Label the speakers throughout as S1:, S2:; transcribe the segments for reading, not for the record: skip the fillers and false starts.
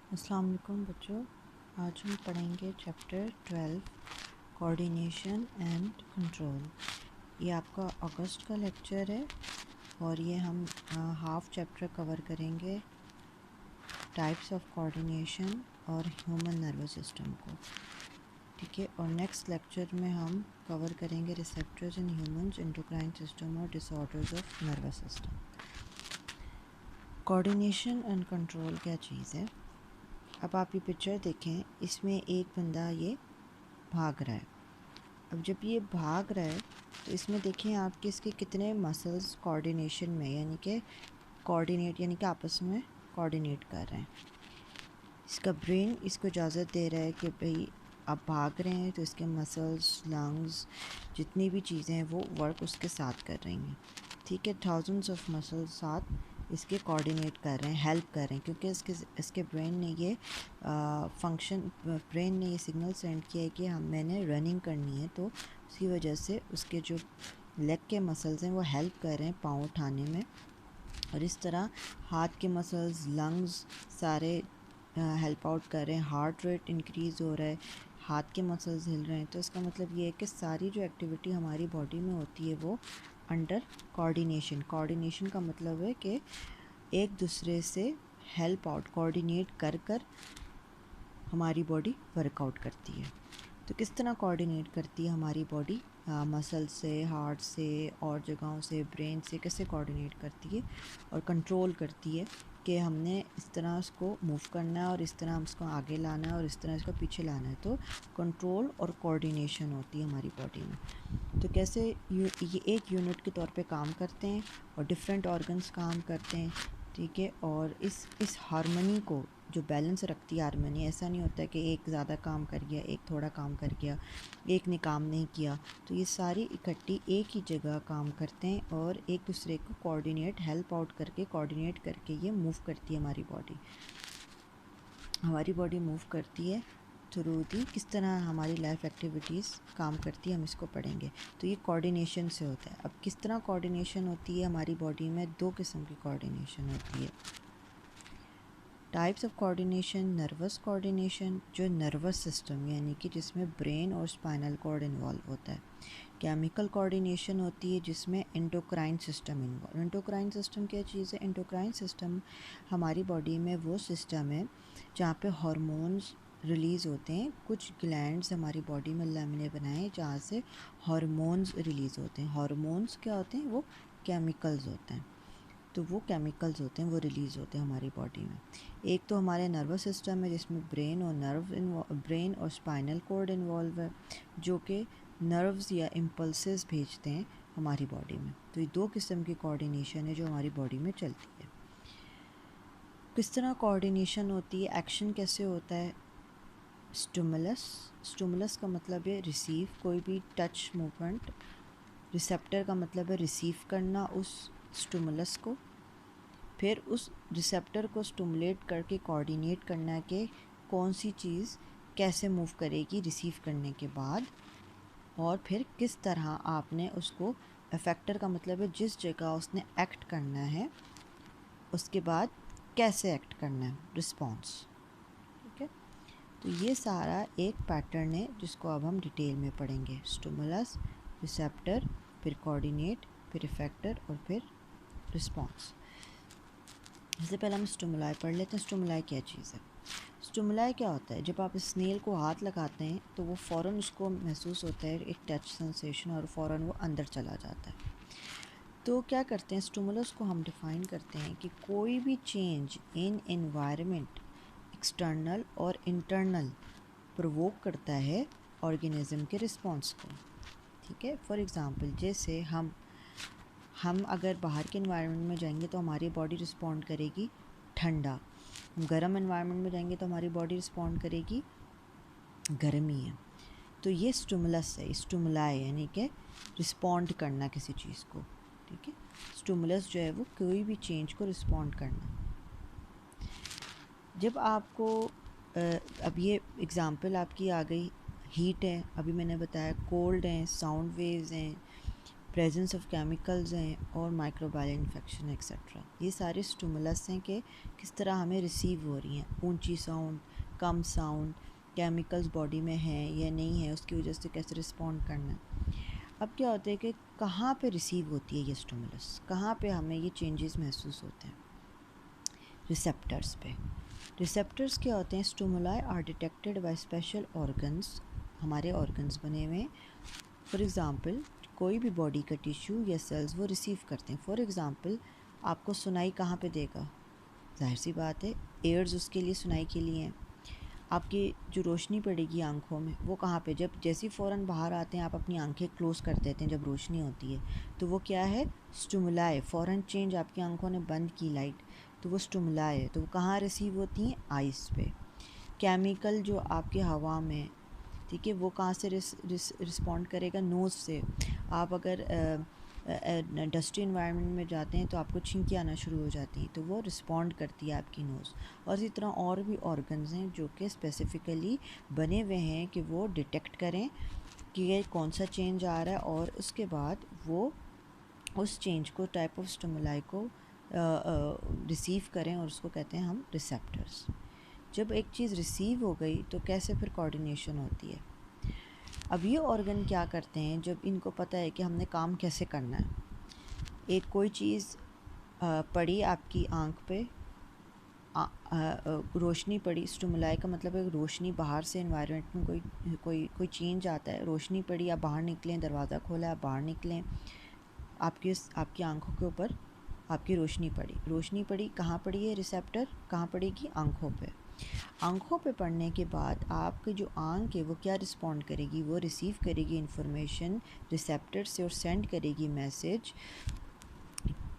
S1: अस्सलाम वालेकुम बच्चों, आज हम पढ़ेंगे चैप्टर 12 कोऑर्डिनेशन एंड कंट्रोल। ये आपका अगस्त का लेक्चर है और ये हम हाफ चैप्टर कवर करेंगे टाइप्स ऑफ कोऑर्डिनेशन और ह्यूमन नर्वस सिस्टम को। ठीक है, और नेक्स्ट लेक्चर में हम कवर करेंगे receptors in humans, endocrine system और disorders of nervous system. Coordination and control क्या चीज़ है? अब आप ये पिक्चर देखें, इसमें एक बंदा ये भाग रहा है। अब जब ये भाग रहा है तो इसमें देखें आप कि इसके कितने मसल्स कोऑर्डिनेशन में यानी कि आपस में कोऑर्डिनेट कर रहे हैं। इसका ब्रेन इसको इजाज़त दे रहा है कि भाई आप भाग रहे हैं तो इसके मसल्स, लंग्स, जितनी भी चीज़ें हैं वो वर्क उसके साथ कर रही हैं। ठीक है, थाउजेंड्स ऑफ मसल्स साथ इसके कोऑर्डिनेट कर रहे हैं, हेल्प कर रहे हैं, क्योंकि इसके ब्रेन ने ये ब्रेन ने ये सिग्नल सेंड किया है कि मैंने रनिंग करनी है, तो उसकी वजह से उसके जो लेग के मसल्स हैं वो हेल्प कर रहे हैं पाँव उठाने में। और इस तरह हाथ के मसल्स, लंग्स सारे हेल्प आउट कर रहे हैं। हार्ट रेट इंक्रीज़ हो रहा है, हाथ के मसल्स हिल रहे हैं। तो इसका मतलब ये है कि सारी जो एक्टिविटी हमारी बॉडी में होती है वो अंडर कोऑर्डिनेशन। कोऑर्डिनेशन का मतलब है कि एक दूसरे से हेल्प आउट, कोऑर्डिनेट कर कर हमारी बॉडी वर्कआउट करती है। तो किस तरह कोऑर्डिनेट करती है हमारी बॉडी? मसल से, हार्ट से और जगहों से, ब्रेन से कैसे कोऑर्डिनेट करती है और कंट्रोल करती है कि हमने इस तरह उसको मूव करना है और इस तरह हम उसको आगे लाना है और इस तरह इसको पीछे लाना है। तो कंट्रोल और कोऑर्डिनेशन होती है हमारी बॉडी में। तो कैसे ये एक यूनिट के तौर पे काम करते हैं और डिफरेंट ऑर्गन्स काम करते हैं। ठीक है, और इस हार्मनी को जो बैलेंस रखती है हारमोनी, ऐसा नहीं होता है कि एक ज़्यादा काम कर गया, एक थोड़ा काम कर गया, एक ने काम नहीं किया। तो ये सारी इकट्ठी एक ही जगह काम करते हैं और एक दूसरे को कोऑर्डिनेट, हेल्प आउट करके, कोऑर्डिनेट करके ये मूव करती है हमारी बॉडी मूव करती है थ्रू दी। किस तरह हमारी लाइफ एक्टिविटीज़ काम करती है हम इसको पढ़ेंगे। तो ये कोऑर्डिनेशन से होता है। अब किस तरह कोऑर्डिनेशन होती है हमारी बॉडी में? दो किस्म की कोऑर्डिनेशन होती है। Types of coordination, nervous coordination, जो नर्वस सिस्टम यानी कि जिसमें ब्रेन और स्पाइनल कॉर्ड इन्वॉल्व होता है। केमिकल कोऑर्डिनेशन होती है जिसमें endocrine system involve. Endocrine system क्या चीज़ है? एंडोक्राइन सिस्टम हमारी बॉडी में वो सिस्टम है जहाँ पे हार्मोन्स रिलीज़ होते हैं। कुछ ग्लैंड्स हमारी बॉडी में अल्लाह ने बनाए जहाँ से हार्मोन्स रिलीज़ होते हैं। हार्मोन्स क्या होते हैं? वो केमिकल्स होते हैं। तो वो केमिकल्स होते हैं, वो रिलीज़ होते हैं हमारी बॉडी में। एक तो हमारे नर्वस सिस्टम है जिसमें ब्रेन और स्पाइनल कॉर्ड इन्वॉल्व है, जो कि नर्व्स या इम्पल्सेस भेजते हैं हमारी बॉडी में। तो ये दो किस्म की कोऑर्डिनेशन है जो हमारी बॉडी में चलती है। किस तरह कोऑर्डिनेशन होती है? एक्शन कैसे होता है? स्टिमुलस का मतलब है रिसीव, कोई भी टच मूवमेंट। रिसेप्टर का मतलब है रिसीव करना उस स्टिमुलस को, फिर उस रिसेप्टर को स्टिमुलेट करके कोऑर्डिनेट करना है कि कौन सी चीज़ कैसे मूव करेगी रिसीव करने के बाद, और फिर किस तरह आपने उसको, इफेक्टर का मतलब है जिस जगह उसने एक्ट करना है उसके बाद कैसे एक्ट करना है, रिस्पॉन्स। ठीक है, तो ये सारा एक पैटर्न है जिसको अब हम डिटेल में पढ़ेंगे। स्टिमुलस, रिसेप्टर, फिर कोऑर्डिनेट, फिर इफेक्टर और फिर रिस्पॉन्स। इससे पहले हम स्टिमुलाई पढ़ लेते हैं। स्टिमुलाई क्या चीज़ है? स्टिमुलाई क्या होता है? जब आप स्नेल को हाथ लगाते हैं तो वो फ़ौरन उसको महसूस होता है एक टच सेंसेशन और फ़ौरन वो अंदर चला जाता है। तो क्या करते हैं, स्टिमुलस को हम डिफ़ाइन करते हैं कि कोई भी चेंज इन एनवायरनमेंट, एक्सटर्नल और इंटरनल, प्रोवोक करता है ऑर्गेनिज्म के रिस्पॉन्स को। ठीक है, फॉर एग्ज़ाम्पल जैसे हम अगर बाहर के इन्वायरमेंट में जाएंगे तो हमारी बॉडी रिस्पॉन्ड करेगी ठंडा। हम गर्म इन्वायरमेंट में जाएंगे तो हमारी बॉडी रिस्पॉन्ड करेगी गर्मी है। तो ये स्टिमुलस है, स्टिमुलाई यानी कि रिस्पॉन्ड करना किसी चीज़ को। ठीक है, स्टिमुलस जो है वो कोई भी चेंज को रिस्पॉन्ड करना। जब आपको अब ये एग्ज़ाम्पल आपकी आ गई, हीट है, अभी मैंने बताया कोल्ड हैं, साउंड वेव्स हैं, प्रेजेंस ऑफ केमिकल्स हैं और माइक्रोबायल इन्फेक्शन एक्सेट्रा। ये सारे स्टिमुलस हैं कि किस तरह हमें रिसीव हो रही हैं, ऊंची साउंड, कम साउंड, केमिकल्स बॉडी में हैं या नहीं है, उसकी वजह से कैसे रिस्पॉन्ड करना है। अब क्या होता है कि कहाँ पे रिसीव होती है ये स्टिमुलस, कहाँ पे हमें ये चेंजेस महसूस होते हैं? रिसेप्टर्स पे। रिसेप्टर्स क्या होते हैं? Stimuli are detected by special organs, हमारे ऑर्गन्स बने हुए हैं। फॉर एग्ज़ाम्पल कोई भी बॉडी का टिश्यू या सेल्स वो रिसीव करते हैं। फॉर एग्ज़ाम्पल आपको सुनाई कहाँ पे देगा? जाहिर सी बात है, एयर्स उसके लिए सुनाई के लिए हैं। आपकी जो रोशनी पड़ेगी आँखों में वो कहाँ पे? जब जैसे ही फ़ौरन बाहर आते हैं आप अपनी आंखें क्लोज़ कर देते हैं जब रोशनी होती है, तो वो क्या है? स्टिमुलाई। फ़ौरन चेंज, आपकी आंखों ने बंद की लाइट, तो वो स्टिमुलाई है। तो वो कहाँ रिसीव होती हैं? आइज़ पे। केमिकल जो आपके हवा में, ठीक है, वो कहाँ से रिस्पॉन्ड करेगा? नोज़ से। आप अगर डस्टी इन्वायरमेंट में जाते हैं तो आपको छींकी आना शुरू हो जाती हैं, तो वो रिस्पॉन्ड करती है आपकी नोज़। और इसी तरह और भी ऑर्गन्स हैं जो कि स्पेसिफ़िकली बने हुए हैं कि वो डिटेक्ट करें कि ये कौन सा चेंज आ रहा है, और उसके बाद वो उस चेंज को, टाइप ऑफ स्टिमुलाई को रिसीव करें, और उसको कहते हैं हम रिसेप्टर्स। जब एक चीज़ रिसीव हो गई तो कैसे फिर कोऑर्डिनेशन होती है? अब ये ऑर्गन क्या करते हैं जब इनको पता है कि हमने काम कैसे करना है? एक कोई चीज़ पड़ी आपकी आँख पे, रोशनी पड़ी, स्टिमुलाई का मतलब है रोशनी बाहर से, एनवायरनमेंट में कोई चेंज आता है, रोशनी पड़ी, आप बाहर निकलें, दरवाज़ा खोला, आप बाहर निकलें, आपकी आँखों के ऊपर आपकी रोशनी पड़ी, कहाँ पड़ी है? रिसेप्टर कहाँ पड़ेगी? आँखों पे। आँखों पे पड़ने के बाद आपकी जो आँख है वो क्या रिस्पॉन्ड करेगी? वो रिसीव करेगी इंफॉर्मेशन रिसेप्टर से और सेंड करेगी मैसेज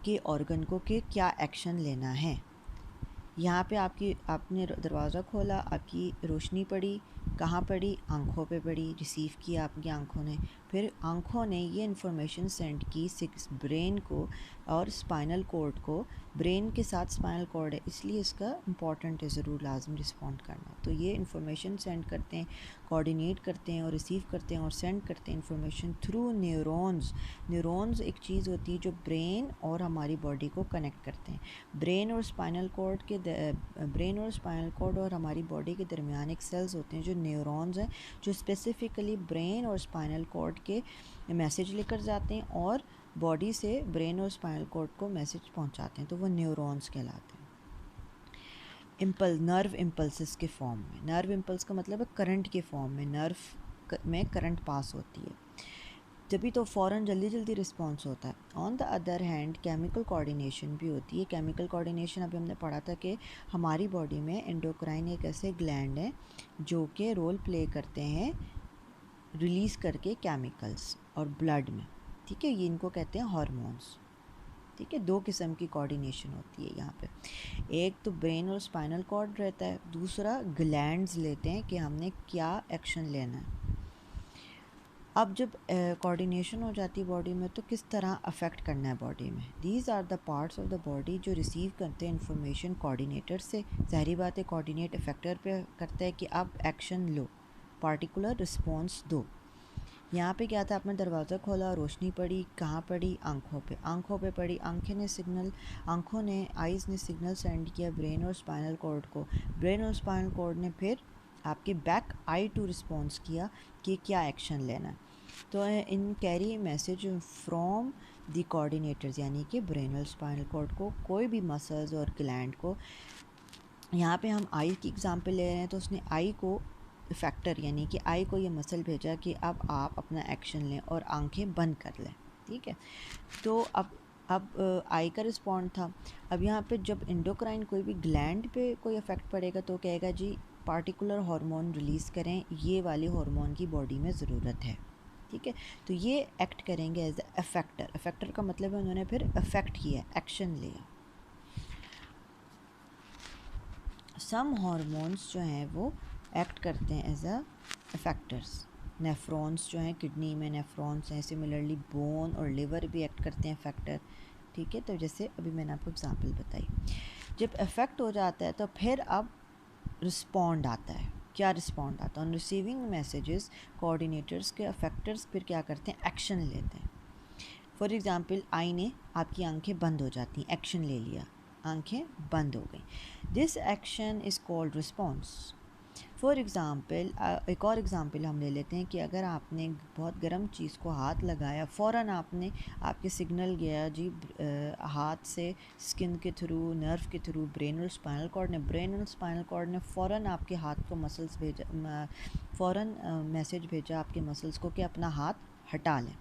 S1: के ऑर्गन को कि क्या एक्शन लेना है। यहाँ पे आपने दरवाज़ा खोला, आपकी रोशनी पड़ी, कहाँ पड़ी? आँखों पे पड़ी, रिसीव किया आपकी आँखों ने। फिर आँखों ने ये इन्फॉर्मेशन सेंड की ब्रेन को और स्पाइनल कॉर्ड को। ब्रेन के साथ स्पाइनल कॉर्ड है, इसलिए इसका इम्पॉर्टेंट है, ज़रूर लाजम रिस्पॉन्ड करना। तो ये इन्फॉर्मेशन सेंड करते हैं, कोऑर्डिनेट करते हैं और रिसीव करते हैं और सेंड करते हैं इन्फॉर्मेशन थ्रू न्यूरॉन्स। न्यूरॉन्स एक चीज़ होती है जो ब्रेन और हमारी बॉडी को कनेक्ट करते हैं। ब्रेन और स्पाइनल कॉर्ड और हमारी बॉडी के दरमियान एक सेल्स होते हैं जो न्यूरॉन्स हैं, जो स्पेसिफ़िकली ब्रेन और स्पाइनल कॉर्ड के मैसेज लेकर जाते हैं और बॉडी से ब्रेन और स्पाइनल कॉर्ड को मैसेज पहुंचाते हैं, तो वो न्यूरॉन्स कहलाते हैं। नर्व इम्पल्सेस के फॉर्म में। नर्व इम्पल्स का मतलब है करंट के फॉर्म में, नर्व में करंट पास होती है, जभी तो फ़ौरन जल्दी जल्दी रिस्पॉन्स होता है। On the other hand chemical coordination भी होती है। केमिकल कोऑर्डिनेशन अभी हमने पढ़ा था कि हमारी बॉडी में एंडोक्राइन एक ऐसे ग्लैंड है जो कि रोल प्ले करते हैं रिलीज़ करके केमिकल्स और ब्लड में, ठीक है, ये इनको कहते हैं हार्मोन्स। ठीक है, दो किस्म की कोऑर्डिनेशन होती है यहाँ पे। एक तो ब्रेन और स्पाइनल कॉर्ड रहता है, दूसरा ग्लैंड्स लेते हैं कि हमने क्या एक्शन लेना है। अब जब कोऑर्डिनेशन हो जाती है बॉडी में तो किस तरह अफेक्ट करना है बॉडी में? These are the parts of the body जो रिसीव करते हैं इन्फॉर्मेशन कोऑर्डिनेटर से। ज़ाहिर बात है कोऑर्डिनेट इफेक्टर पे करता है कि आप एक्शन लो, पार्टिकुलर रिस्पॉन्स दो। यहाँ पे क्या था, आपने दरवाज़ा खोला, रोशनी पड़ी, कहाँ पड़ी? आँखों पे पड़ी। आँखों ने, आइज़ ने सिग्नल सेंड किया ब्रेन और स्पाइनल कॉर्ड को। ब्रेन और स्पाइनल कॉर्ड ने फिर आपके बैक आई टू रिस्पॉन्स किया कि क्या एक्शन लेना है। तो इन carry message from the coordinators, यानी कि ब्रेन और स्पाइनल कॉर्ड को, कोई भी मसल्स और ग्लैंड को। यहाँ पे हम आई की एग्जांपल ले रहे हैं, तो उसने आई को फैक्टर यानी कि आई को ये मसल भेजा कि अब आप अपना एक्शन लें और आंखें बंद कर लें। ठीक है, तो अब आई का रिस्पॉन्ड था। अब यहाँ पे जब एंडोक्राइन कोई भी ग्लैंड पे कोई इफ़ेक्ट पड़ेगा तो कहेगा जी पार्टिकुलर हार्मोन रिलीज़ करें, ये वाले हार्मोन की बॉडी में ज़रूरत है। ठीक है, तो ये एक्ट करेंगे एज अ इफेक्टर। इफेक्टर का मतलब है उन्होंने फिर इफेक्ट किया, एक्शन लिया। सम हार्मोन्स जो हैं वो एक्ट करते हैं एज अ इफेक्टर्स। नेफ्रॉन्स जो हैं, किडनी में नेफ्रॉन्स हैं, सिमिलरली बोन और लिवर भी एक्ट करते हैं इफेक्टर। ठीक है, तो जैसे अभी मैंने आपको एग्जांपल बताई, जब इफेक्ट हो जाता है तो फिर अब रिस्पॉन्ड आता है। क्या रिस्पॉन्ड आता है? ऑन रिसीविंग मैसेजेस कोऑर्डिनेटर्स के इफेक्टर्स फिर क्या करते हैं? एक्शन लेते हैं। फॉर एग्ज़ाम्पल आईने आपकी आंखें बंद हो जाती हैं, एक्शन ले लिया, आंखें बंद हो गई, this action is called response. For example एक और एग्ज़ाम्पल हम ले लेते हैं कि अगर आपने बहुत गर्म चीज़ को हाथ लगाया, फ़ौरन आपके सिग्नल गया जी हाथ से स्किन के थ्रू, नर्व के थ्रू ब्रेन और स्पाइनल कॉर्ड ने फ़ौरन आपके हाथ को मसल्स भेजा, फ़ौरन मैसेज भेजा आपके मसल्स को कि अपना हाथ हटा लें।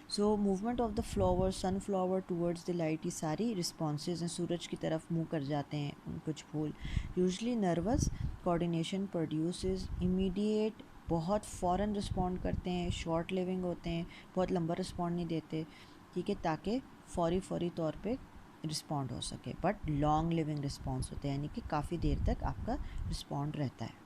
S1: So movement of the flower, sunflower towards the light, ये सारी रिस्पॉन्सेज हैं, सूरज की तरफ मुँह कर जाते हैं कुछ फूल। Usually nervous coordination produces immediate, बहुत फ़ौरन रिस्पॉन्ड करते हैं, शॉर्ट लिविंग होते हैं, बहुत लंबा रिस्पॉन्ड नहीं देते, ठीक है, ताकि फौरी तौर पे रिस्पॉन्ड हो सके, बट लॉन्ग लिविंग रिस्पॉन्स होते हैं, यानी कि काफ़ी देर तक आपका रिस्पॉन्ड रहता है।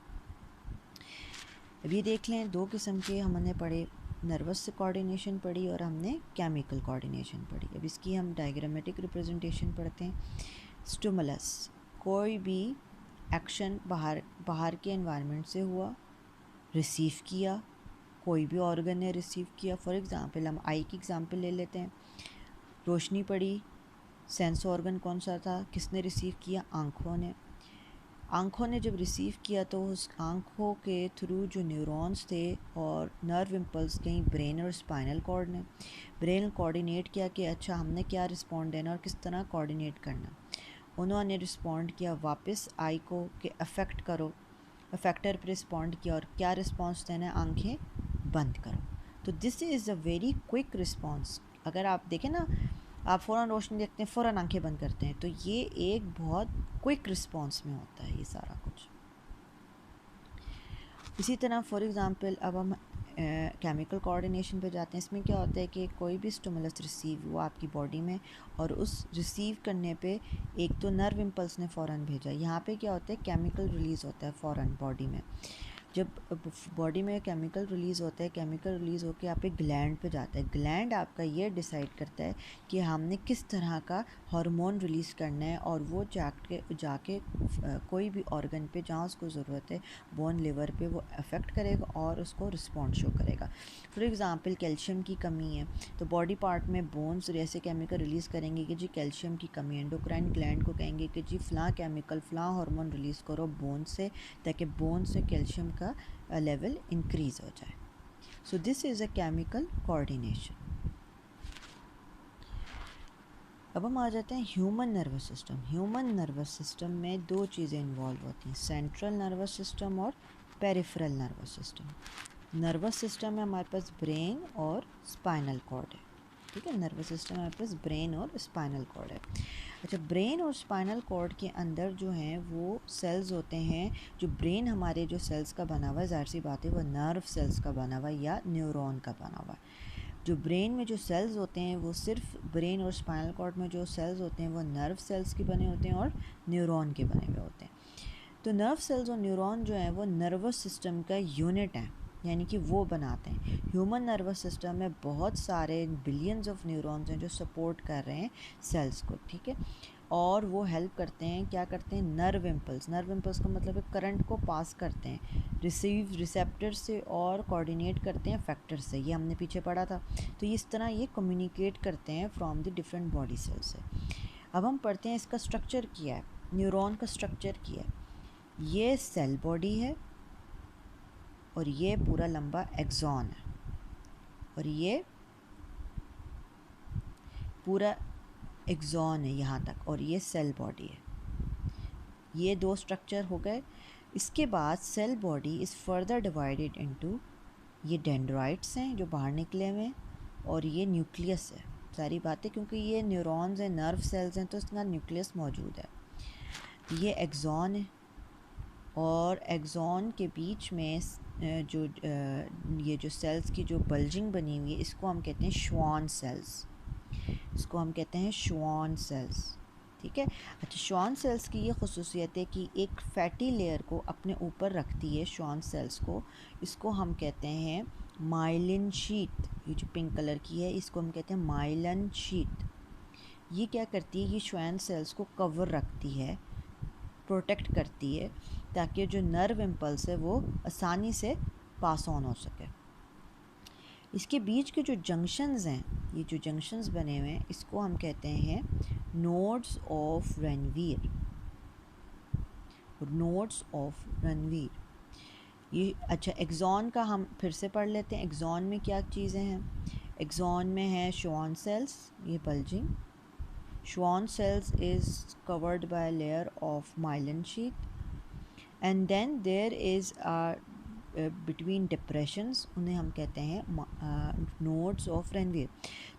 S1: अभी देख लें, दो किस्म के हमने पढ़े, नर्वस कोऑर्डिनेशन पढ़ी और हमने केमिकल कोऑर्डिनेशन पढ़ी। अब इसकी हम डायग्रामेटिक रिप्रेजेंटेशन पढ़ते हैं। स्टिमुलस, कोई भी एक्शन बाहर के एनवायरनमेंट से हुआ, रिसीव किया, कोई भी ऑर्गन ने रिसीव किया। फॉर एग्ज़ाम्पल हम आई की एग्ज़ाम्पल ले लेते हैं, रोशनी पड़ी, सेंस ऑर्गन कौन सा था, किसने रिसीव किया, आँखों ने जब रिसीव किया तो उस आँखों के थ्रू जो न्यूरॉन्स थे और नर्व इम्पल्स गई ब्रेन और स्पाइनल कॉर्ड ने, ब्रेन कोऑर्डिनेट किया कि अच्छा हमने क्या रिस्पॉन्ड देना और किस तरह कोऑर्डिनेट करना। उन्होंने रिस्पॉन्ड किया वापस आई को कि अफेक्ट करो, अफेक्टर पर रिस्पॉन्ड किया और क्या रिस्पॉन्स देना है, आँखें बंद करो। तो this is a very quick response. अगर आप देखें ना, आप फ़ौरन रोशनी देखते हैं, फ़ौरन आंखें बंद करते हैं, तो ये एक बहुत क्विक रिस्पॉन्स में होता है ये सारा कुछ। इसी तरह फॉर एग्ज़ाम्पल अब हम केमिकल कोऑर्डिनेशन पे जाते हैं। इसमें क्या होता है कि कोई भी स्टिमुलस रिसीव हुआ आपकी बॉडी में और उस रिसीव करने पे एक तो नर्व इम्पल्स ने फ़ौरन भेजा, यहाँ पे क्या होता है, केमिकल रिलीज़ होता है फ़ौरन बॉडी में। जब बॉडी में केमिकल रिलीज़ होता है, केमिकल रिलीज़ होकर आप एक ग्लैंड पे जाता है, ग्लैंड आपका ये डिसाइड करता है कि हमने किस तरह का हार्मोन रिलीज़ करना है और वो जाके कोई भी ऑर्गन पे जहाँ उसको ज़रूरत है, बोन, लिवर पे, वो अफेक्ट करेगा और उसको रिस्पॉन्ड शो करेगा। फॉर एग्ज़ाम्पल कैल्शियम की कमी है तो बॉडी पार्ट में बोन्स ऐसे केमिकल रिलीज़ करेंगे कि जी कैल्शियम की कमी है, एंडोक्राइन ग्लैंड को कहेंगे कि जी फ़लाँ केमिकल, फ़लाँ हार्मोन रिलीज़ करो बोन से, ताकि बोन से कैल्शियम का लेवल इंक्रीज़ हो जाए। So this is a chemical coordination. अब हम आ जाते हैं human nervous system. Human nervous system में दो चीज़ें इन्वॉल्व होती हैं, सेंट्रल नर्वस सिस्टम और peripheral nervous system. Nervous system में हमारे पास ब्रेन और स्पाइनल कॉर्ड है, ठीक है, नर्वस सिस्टम में हमारे पास ब्रेन और स्पाइनल कॉर्ड है। अच्छा, ब्रेन और स्पाइनल कॉर्ड के अंदर जो हैं वो सेल्स होते हैं, जो ब्रेन हमारे जो सेल्स का बना हुआ है, ज़ाहिर सी बात है वो नर्व सेल्स का बना हुआ है या न्यूरॉन का बना हुआ है। जो ब्रेन में जो सेल्स होते हैं वो सिर्फ ब्रेन और स्पाइनल कॉर्ड में जो सेल्स होते हैं वो नर्व सेल्स के बने होते हैं और न्यूरॉन के बने हुए होते हैं। तो नर्व सेल्स और न्यूरॉन जो है वो नर्वस सिस्टम का यूनिट है, यानी कि वो बनाते हैं। ह्यूमन नर्वस सिस्टम में बहुत सारे बिलियंस ऑफ न्यूरॉन्स हैं जो सपोर्ट कर रहे हैं सेल्स को, ठीक है, और वो हेल्प करते हैं, क्या करते हैं, नर्व इम्पल्स का मतलब है करंट को पास करते हैं रिसेप्टर से और कोऑर्डिनेट करते हैं फैक्टर से, ये हमने पीछे पढ़ा था। तो इस तरह ये कम्युनिकेट करते हैं from the different body cell से। अब हम पढ़ते हैं इसका स्ट्रक्चर किया है, न्यूरॉन का स्ट्रक्चर किया है। ये सेल बॉडी है और ये पूरा लंबा एक्सॉन है और ये पूरा एक्सॉन है यहाँ तक और ये सेल बॉडी है। ये दो स्ट्रक्चर हो गए। इसके बाद cell body is further divided into, ये डेंड्राइट्स हैं जो बाहर निकले हुए हैं और ये न्यूक्लियस है। सारी बातें, क्योंकि ये न्यूरॉन्स हैं, नर्व सेल्स हैं, तो इसका न्यूक्लियस मौजूद है। ये एक्सॉन है और एक्सॉन के बीच में जो ये जो सेल्स की जो बल्जिंग बनी हुई है, इसको हम कहते हैं श्वान सेल्स, इसको हम कहते हैं श्वान सेल्स, ठीक है। अच्छा, श्वान सेल्स की ये खसूसियत है कि एक फैटी लेयर को अपने ऊपर रखती है श्वान सेल्स को, इसको हम कहते हैं माइलिन शीट। ये जो पिंक कलर की है इसको हम कहते हैं माइलिन शीट। ये क्या करती है, ये श्वान सेल्स को कवर रखती है, प्रोटेक्ट करती है, ताकि जो नर्व इम्पल्स है वो आसानी से पास ऑन हो सके। इसके बीच के जो जंक्शंस हैं, ये जो जंक्शंस बने हुए हैं, इसको हम कहते हैं nodes of Ranveer. Nodes of Ranveer ये अच्छा, एक्सॉन का हम फिर से पढ़ लेते हैं। एक्सॉन में क्या चीज़ें हैं? एक्सॉन में है श्वान सेल्स, ये bulging. Schwann cells is covered by layer of myelin sheath, and then there is between depressions, उन्हें हम कहते हैं नोड्स ऑफ रणवीर।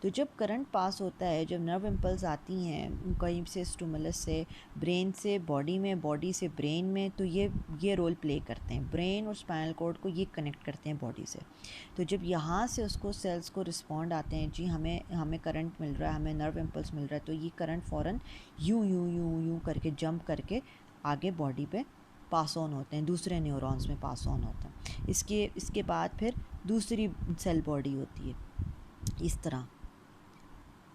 S1: तो जब करंट पास होता है, जब नर्व इम्पल्स आती हैं कहीं से स्टिमुलस से ब्रेन से बॉडी में, बॉडी से ब्रेन में, तो ये रोल प्ले करते हैं। ब्रेन और स्पाइनल कॉर्ड को ये कनेक्ट करते हैं बॉडी से। तो जब यहाँ से उसको सेल्स को रिस्पॉन्ड आते हैं, जी हमें करंट मिल रहा है, हमें नर्व इम्पल्स मिल रहा है, तो ये करंट फ़ौरन यूँ यूँ यूँ यूँ करके जंप करके आगे बॉडी पे पास ऑन होते हैं, दूसरे न्यूरॉन्स में पास ऑन होते हैं। इसके बाद फिर दूसरी सेल बॉडी होती है इस तरह,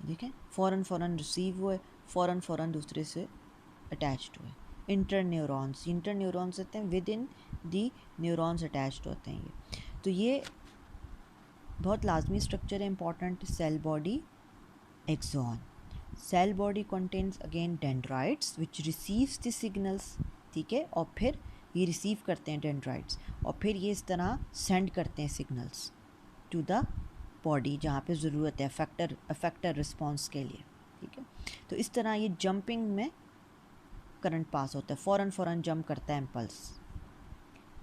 S1: देखें, फ़ौरन रिसीव हुए, फ़ौरन दूसरे से अटैच्ड हुए। इंटर न्यूरॉन्स होते हैं, within the neurons attached होते हैं ये। तो ये बहुत लाजमी स्ट्रक्चर है, important. Cell body, axon. Cell body contains again dendrites which receives the signals, ठीक है, और फिर ये रिसीव करते हैं डेंड्राइट्स, और फिर ये इस तरह सेंड करते हैं सिग्नल्स टू द बॉडी जहाँ पे ज़रूरत है अफेक्टर रिस्पॉन्स के लिए, ठीक है। तो इस तरह ये जंपिंग में करंट पास होता है, फ़ौरन जंप करता है इम्पल्स।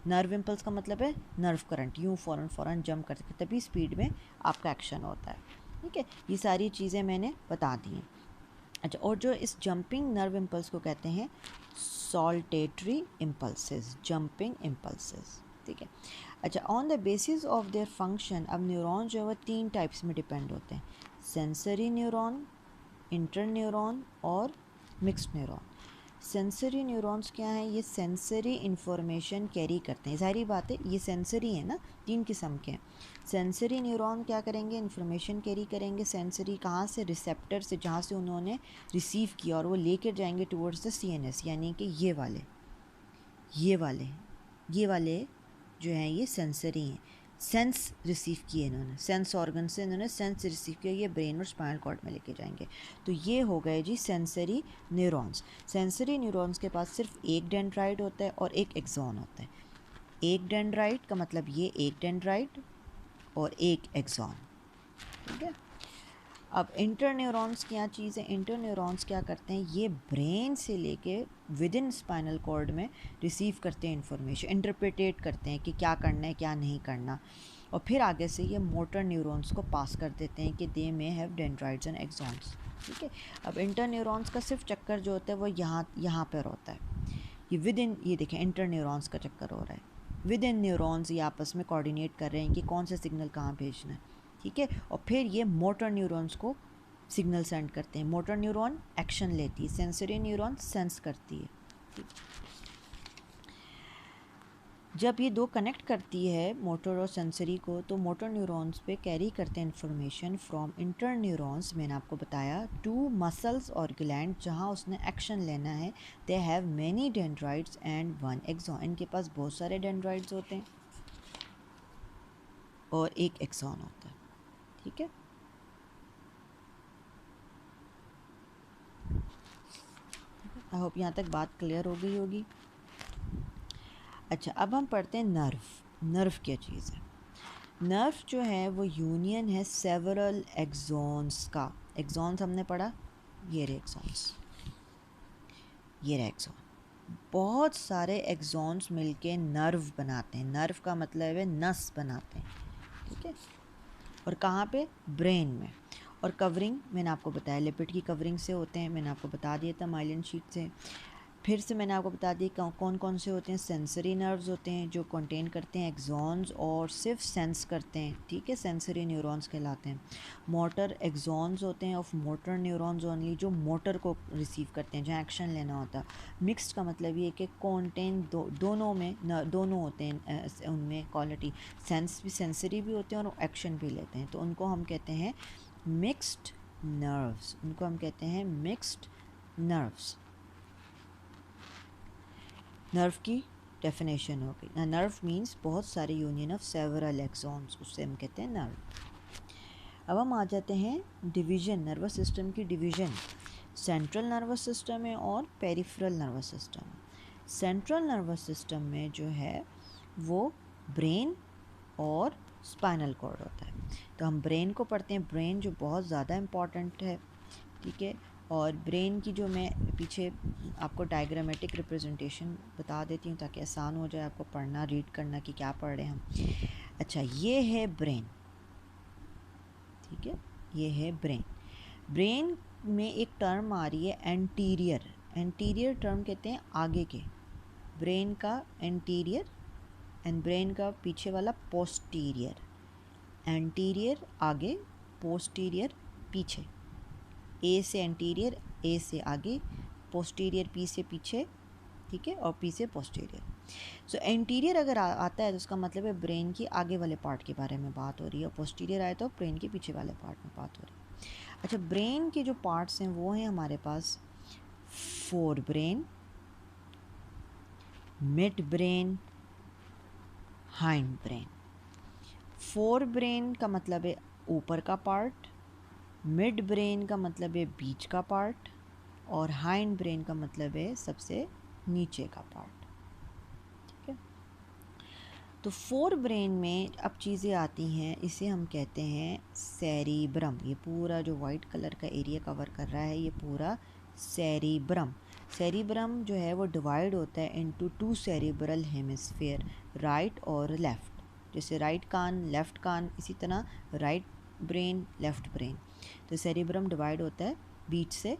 S1: नर्व इम्पल्स का मतलब है नर्व करंट, यूँ फ़ौरन जंप करते, तभी स्पीड में आपका एक्शन होता है, ठीक है। ये सारी चीज़ें मैंने बता दी हैं। अच्छा, और जो इस जंपिंग नर्व इम्पल्स को कहते हैं सॉल्टेटरी इम्पल्सेस, जंपिंग इम्पल्सेस, ठीक है। अच्छा, on the basis of their function, अब न्यूरॉन जो है वो 3 टाइप्स में डिपेंड होते हैं, सेंसरी न्यूरॉन, इंटर न्यूरॉन और मिक्स्ड न्यूरॉन। सेंसरी न्यूरॉन्स क्या हैं? ये सेंसरी इन्फॉर्मेशन कैरी करते हैं, सारी बातें ये सेंसरी है ना, 3 किस्म के हैं। सेंसरी न्यूरॉन क्या करेंगे? इन्फॉर्मेशन कैरी करेंगे। सेंसरी कहाँ से? रिसेप्टर से, जहाँ से उन्होंने रिसीव किया, और वो लेकर जाएंगे टुवर्ड्स द CNS, यानी कि ये वाले जो हैं ये सेंसरी हैं। सेंस रिसीव किए इन्होंने, सेंस ऑर्गन से इन्होंने सेंस रिसीव किया, ये ब्रेन और स्पाइनल कॉर्ड में लेके जाएंगे। तो ये हो गए जी सेंसरी न्यूरॉन्स। सेंसरी न्यूरॉन्स के पास सिर्फ एक डेंड्राइट होता है और एक एक्सॉन होता है। एक डेंड्राइट का मतलब ये एक डेंड्राइट और एक एक्सॉन, ठीक है। अब इंटर न्यूरॉन्स क्या चीज़ है? इंटर न्यूरॉन्स क्या करते हैं? ये ब्रेन से लेके विद इन स्पाइनल कॉर्ड में रिसीव करते हैं इन्फॉर्मेशन, इंटरप्रेटेट करते हैं कि क्या करना है क्या नहीं करना, और फिर आगे से ये मोटर न्यूरॉन्स को पास कर देते हैं कि they may have dendrites and axons, ठीक है। अब इंटर न्यूरॉन्स का सिर्फ चक्कर जो होता है वो यहाँ पर होता है, ये विद इन, ये देखें इंटर न्यूरॉन्स का चक्कर हो रहा है, विद इन न्यूरॉन्स ये आपस में कोऑर्डिनेट कर रहे हैं कि कौन सा सिग्नल कहाँ भेजना है, ठीक है। और फिर ये मोटर न्यूरॉन्स को सिग्नल सेंड करते हैं। मोटर न्यूरॉन एक्शन लेती है, सेंसरी न्यूरॉन सेंस करती है, ठीक। जब ये दो कनेक्ट करती है मोटर और सेंसरी को, तो मोटर न्यूरॉन्स पे कैरी करते हैं इंफॉर्मेशन फ्रॉम इंटर न्यूरॉन्स, मैंने आपको बताया, टू मसल्स और ग्लैंड जहाँ उसने एक्शन लेना है। They have many dendrites and 1 axon, इनके पास बहुत सारे डेंड्राइट्स होते हैं और एक एक्सॉन होता है, ठीक है। आई होप यहाँ तक बात क्लियर हो गई होगी। अच्छा, अब हम पढ़ते हैं नर्व। नर्व क्या चीज़ है? नर्व जो है वो यूनियन है सेवरल एक्सॉन्स का। एक्सॉन्स हमने पढ़ा, ये रहे एक्सॉन्स, ये रहे एक्सॉन। बहुत सारे एक्सॉन्स मिलके नर्व बनाते हैं। नर्व का मतलब है नस बनाते हैं, ठीक है। और कहाँ पे? ब्रेन में। और कवरिंग मैंने आपको बताया, लिपिड की कवरिंग से होते हैं, मैंने आपको बता दिया था माइलिन शीट से। फिर से मैंने आपको बता दिया कौन कौन से होते हैं। सेंसरी नर्व्स होते हैं जो कंटेन करते हैं एक्सॉन्स और सिर्फ सेंस करते हैं, ठीक है, सेंसरी न्यूरॉन्स कहलाते हैं। मोटर एक्सॉन्स होते हैं ऑफ मोटर न्यूरॉन्स ओनली, जो मोटर को रिसीव करते हैं, जहाँ एक्शन लेना होता है। मिक्स्ड का मतलब ये कि कंटेन दोनों होते हैं, उनमें क्वालिटी, सेंस भी, सेंसरी भी होते हैं और एक्शन भी लेते हैं, तो उनको हम कहते हैं मिक्स्ड नर्व्स, उनको हम कहते हैं मिक्स्ड नर्व्स। नर्व की डेफिनेशन हो गई। नर्व मीन्स बहुत सारे यूनियन ऑफ सेवरल एक्सॉन्स, उससे हम कहते हैं नर्व। अब हम आ जाते हैं डिवीज़न, नर्वस सिस्टम की डिवीज़न। सेंट्रल नर्वस सिस्टम है और peripheral nervous system. Central nervous system में जो है वो ब्रेन और स्पाइनल कॉर्ड होता है। तो हम ब्रेन को पढ़ते हैं, ब्रेन जो बहुत ज़्यादा इम्पॉर्टेंट है, ठीक है। और ब्रेन की जो मैं पीछे आपको डायग्रामेटिक रिप्रेजेंटेशन बता देती हूँ ताकि आसान हो जाए आपको पढ़ना, रीड करना कि क्या पढ़ रहे हैं हम। अच्छा, ये है ब्रेन, ठीक है, ये है ब्रेन। ब्रेन में एक टर्म आ रही है एंटीरियर। एंटीरियर टर्म कहते हैं आगे के, ब्रेन का एंटीरियर एंड ब्रेन का पीछे वाला पोस्टीरियर। एंटीरियर आगे, पोस्टीरियर पीछे। ए से एंटीरियर, ए से आगे, पोस्टीरियर पी से पीछे, ठीक है, और पी से पोस्टीरियर। सो एंटीरियर अगर आता है तो उसका मतलब है ब्रेन की आगे वाले पार्ट के बारे में बात हो रही है, और पोस्टीरियर आए तो ब्रेन के पीछे वाले पार्ट में बात हो रही है। अच्छा, ब्रेन के जो पार्ट्स हैं वो हैं हमारे पास fore brain, mid brain, hind brain. Fore brain का मतलब है ऊपर का पार्ट, मिड ब्रेन का मतलब है बीच का पार्ट, और हाइंड ब्रेन का मतलब है सबसे नीचे का पार्ट, ठीक है। तो फोर ब्रेन में अब चीज़ें आती हैं, इसे हम कहते हैं सेरिब्रम। ये पूरा जो वाइट कलर का एरिया कवर कर रहा है ये पूरा सेरिब्रम। सेरिब्रम जो है वो डिवाइड होता है into two cerebral hemisphere, right और लेफ़्ट। जैसे राइट कान लेफ़्ट कान, इसी तरह राइट ब्रेन लेफ़्ट ब्रेन। तो सेरिब्रम डिवाइड होता है बीच से,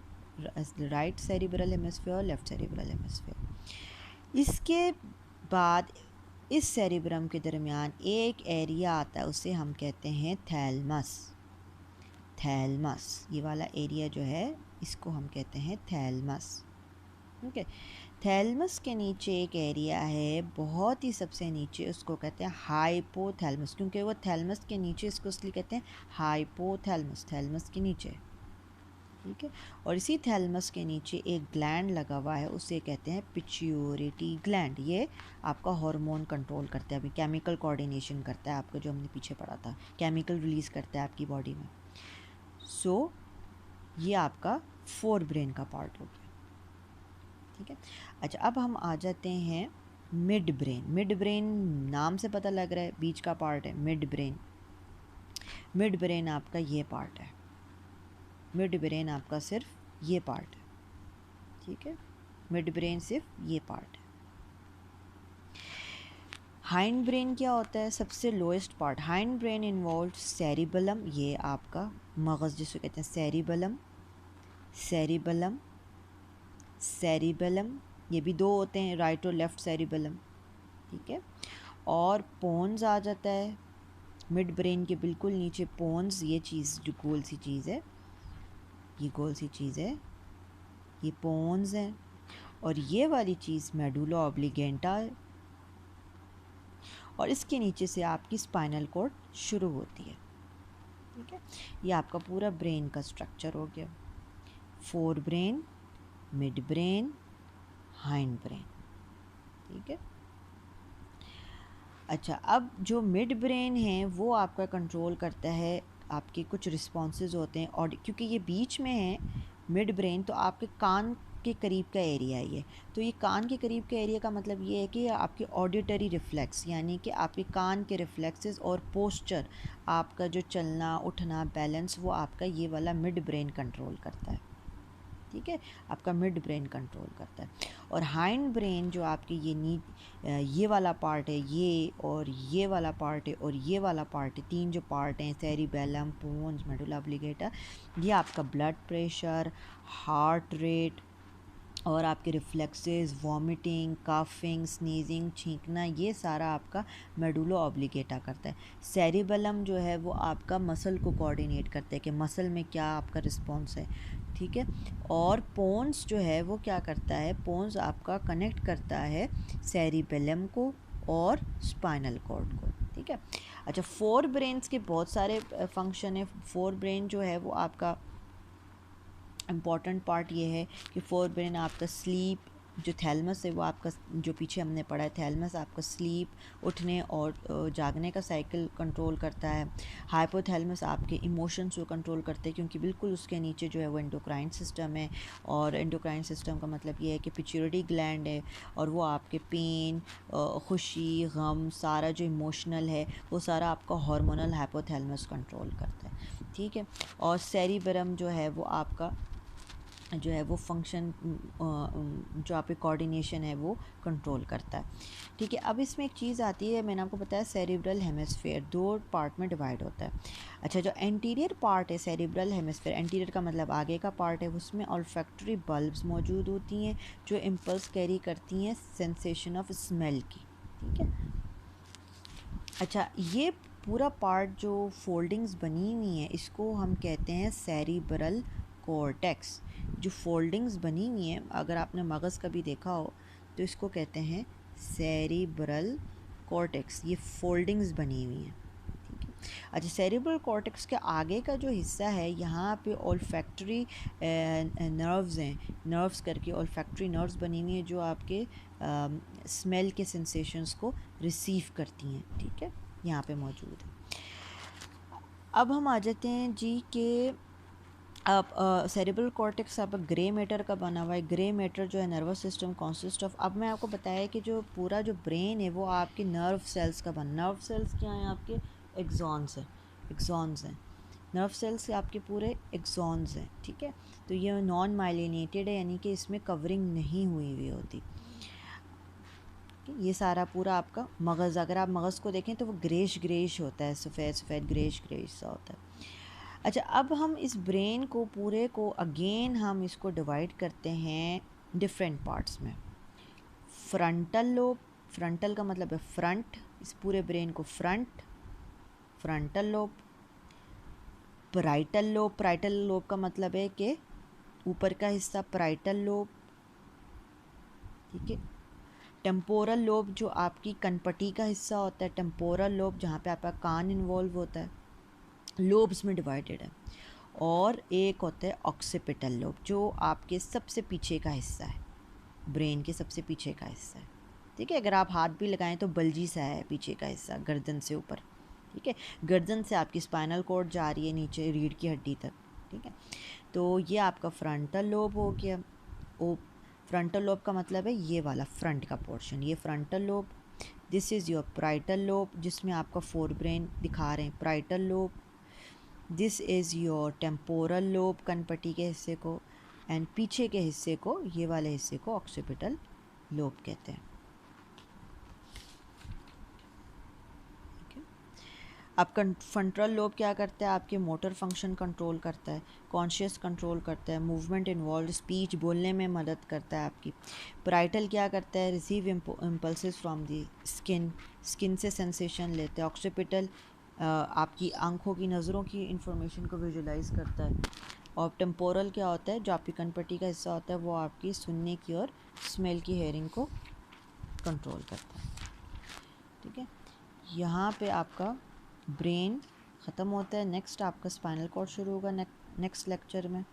S1: राइट सेरिब्रल हेमिस्फीयर और लेफ़्ट सेरिब्रल हेमिस्फीयर। इसके बाद इस सेरिब्रम के दरमियान एक एरिया आता है, उसे हम कहते हैं थैलमस। थैलमस, ये वाला एरिया जो है इसको हम कहते हैं थैलमस, ठीक है। थैलमस के नीचे एक एरिया है बहुत ही सबसे नीचे, उसको कहते हैं हाइपोथैलमस, क्योंकि वो थैलमस के नीचे, इसको इसलिए कहते हैं हाइपोथैलमस, थैलमस के नीचे, ठीक है। और इसी थैलमस के नीचे एक ग्लैंड लगा हुआ है, उसे कहते हैं पिट्यूटरी ग्लैंड। ये आपका हार्मोन कंट्रोल करता है, अभी केमिकल कोऑर्डिनेशन करता है आपका, जो हमने पीछे पढ़ा था, केमिकल रिलीज़ करता है आपकी बॉडी में। सो ये आपका फोर ब्रेन का पार्ट हो गया, ठीक है। अच्छा, अब हम आ जाते हैं मिड ब्रेन। मिड ब्रेन नाम से पता लग रहा है बीच का पार्ट है मिड ब्रेन। मिड ब्रेन आपका ये पार्ट है, मिड ब्रेन आपका सिर्फ ये पार्ट है, ठीक है। मिड ब्रेन सिर्फ ये पार्ट है। हाइंड ब्रेन क्या होता है? सबसे lowest part. Hind brain involve cerebellum, ये आपका मगज़ जिसको कहते हैं सेरिबलम, सेरिबलम, सेरिबलम, ये भी दो होते हैं, राइट और लेफ्ट सेरिबलम, ठीक है। और पोन्स आ जाता है मिड ब्रेन के बिल्कुल नीचे। पोन्स, ये चीज़ जो गोल सी चीज़ है, ये गोल सी चीज़ है, ये पोन्स है। और ये वाली चीज़ मेडुला ऑब्लिगेंटा है, और इसके नीचे से आपकी स्पाइनल कॉर्ड शुरू होती है, ठीक है। ये आपका पूरा ब्रेन का स्ट्रक्चर हो गया, four brain, mid brain, hind brain, ठीक है। अच्छा, अब जो मिड ब्रेन है वो आपका कंट्रोल करता है, आपके कुछ रिस्पॉन्सेज होते हैं, और क्योंकि ये बीच में है मिड ब्रेन, तो आपके कान के करीब का एरिया है ये। तो ये कान के करीब का एरिया का मतलब ये है कि आपके ऑडिटरी रिफ्लेक्स, यानी कि आपके कान के रिफ्लेक्सेस और पोस्चर, आपका जो चलना उठना बैलेंस, वो आपका ये वाला मिड ब्रेन कंट्रोल करता है, ठीक है। आपका मिड ब्रेन कंट्रोल करता है। और हाइंड ब्रेन जो आपके ये वाला पार्ट है, ये और ये वाला पार्ट है और ये वाला पार्ट है, तीन जो पार्ट हैं सेरिबेलम, पोन्स, मेडुला ऑब्लिगेटा, ये आपका ब्लड प्रेशर, हार्ट रेट और आपके रिफ्लेक्सेस, वॉमिटिंग, काफिंग, स्नीजिंग, छींकना, ये सारा आपका मेडुला ऑब्लिगेटा करता है। सेरिबेलम जो है वो आपका मसल को कोऑर्डिनेट करता है कि मसल में क्या आपका रिस्पॉन्स है, ठीक है। और पोन्स जो है वो क्या करता है, पोन्स आपका कनेक्ट करता है सेरिबेलम को और स्पाइनल कॉर्ड को, ठीक है। अच्छा, फोर ब्रेन्स के बहुत सारे फंक्शन है। फोर ब्रेन जो है वो आपका इम्पॉर्टेंट पार्ट ये है कि फोर ब्रेन आपका स्लीप, जो थैलमस है वो आपका, जो पीछे हमने पढ़ा है, थैलमस आपका स्लीप, उठने और जागने का साइकिल कंट्रोल करता है। हाइपोथैलमस आपके इमोशंस को कंट्रोल करते हैं, क्योंकि बिल्कुल उसके नीचे जो है वो एंडोक्राइन सिस्टम है, और एंडोक्राइन सिस्टम का मतलब ये है कि पिट्यूटरी ग्लैंड है, और वो आपके पेन, खुशी, गम, सारा जो इमोशनल है वो सारा आपका हार्मोनल हाइपोथैलमस कंट्रोल करता है, ठीक है। और सेरिबेरम जो है वो आपका जो है वो फंक्शन, जो आपके कोऑर्डिनेशन है वो कंट्रोल करता है, ठीक है। अब इसमें एक चीज़ आती है, मैंने आपको बताया सेरिब्रल हेमिस्फीयर 2 पार्ट में डिवाइड होता है। अच्छा, जो एंटीरियर पार्ट है सेरिब्रल हेमिस्फीयर, एंटीरियर का मतलब आगे का पार्ट है, उसमें ऑल्फैक्टरी बल्ब्स मौजूद होती हैं जो इम्पल्स कैरी करती हैं सेंसेशन ऑफ स्मेल की, ठीक है। अच्छा, ये पूरा पार्ट जो फोल्डिंग्स बनी हुई हैं इसको हम कहते हैं सेरिब्रल कॉर्टेक्स। जो फोल्डिंग्स बनी हुई हैं, अगर आपने मगज़ कभी देखा हो तो इसको कहते हैं सेरिब्रल कॉर्टेक्स, ये फोल्डिंग्स बनी हुई हैं, ठीक है। अच्छा, सेरिब्रल कॉर्टेक्स के आगे का जो हिस्सा है यहाँ पे ओल्फैक्टरी नर्व्स हैं, नर्व्स करके ओल्फैक्टरी नर्व्स बनी हुई हैं जो आपके स्मेल के सेंसेशंस को रिसीव करती हैं, ठीक है, यहाँ पे मौजूद है। अब हम आ जाते हैं जी के अब सेरिब्रल कॉर्टेक्स आपका ग्रे मैटर का बना हुआ है। ग्रे मैटर जो है नर्वस सिस्टम कॉन्सिस्ट ऑफ, अब मैं आपको बताया कि जो पूरा जो ब्रेन है वो आपके नर्व सेल्स का बना, नर्व सेल्स क्या हैं आपके, एक्सॉन्स हैं, एक्सॉन्स हैं, नर्व सेल्स आपके पूरे एक्सॉन्स हैं, ठीक है। तो ये नॉन माइलिनेटेड है, यानी कि इसमें कवरिंग नहीं हुई हुई होती। ये सारा पूरा आपका मगज़, अगर आप मगज़ को देखें तो वो ग्रेश ग्रेश होता है, सफ़ेद सफ़ेद ग्रेश ग्रेश सा होता है। अच्छा, अब हम इस ब्रेन को पूरे को अगेन हम इसको डिवाइड करते हैं डिफरेंट पार्ट्स में। फ्रंटल लोब, फ्रंटल का मतलब है फ्रंट, इस पूरे ब्रेन को front, frontal lobe. Parietal lobe, parietal lobe का मतलब है कि ऊपर का हिस्सा पराइटल लोब, ठीक है। टेम्पोरल लोब जो आपकी कनपटी का हिस्सा होता है, टेम्पोरल लोब जहाँ पे आपका कान इन्वॉल्व होता है, लोब्स में डिवाइडेड है। और एक होता है ऑक्सीपिटल लोब जो आपके सबसे पीछे का हिस्सा है, ब्रेन के सबसे पीछे का हिस्सा है, ठीक है। अगर आप हाथ भी लगाएं तो बल्जी सा है पीछे का हिस्सा, गर्दन से ऊपर, ठीक है। गर्दन से आपकी स्पाइनल कॉर्ड जा रही है नीचे रीढ़ की हड्डी तक, ठीक है। तो ये आपका फ्रंटल लोब हो गया। ओ, फ्रंटल लोब का मतलब है ये वाला फ्रंट का पोर्शन, ये frontal lobe. This is your parietal lobe जिसमें आपका फोर ब्रेन दिखा रहे हैं, parietal lobe. This is your temporal lobe, कनपट्टी के हिस्से को, एंड पीछे के हिस्से को, ये वाले हिस्से को ऑक्सीपिटल लोब कहते हैं, ठीक है। अब फ्रंटल लोब क्या करता है, आपके मोटर फंक्शन कंट्रोल करता है, कॉन्शियस कंट्रोल करता है, मूवमेंट इन्वॉल्व, स्पीच बोलने में मदद करता है आपकी। प्राइटल क्या करता है, receive impulses from the skin, skin से सेंसेशन लेते हैं। ऑक्सीपिटल आपकी आंखों की, नज़रों की इंफॉर्मेशन को विजुलाइज करता है। और टेम्पोरल क्या होता है, जो आपकी कनपट्टी का हिस्सा होता है वो आपकी सुनने की और स्मेल की हेयरिंग को कंट्रोल करता है, ठीक है। यहाँ पे आपका ब्रेन ख़त्म होता है। नेक्स्ट आपका स्पाइनल कॉर्ड शुरू होगा नेक्स्ट लेक्चर में।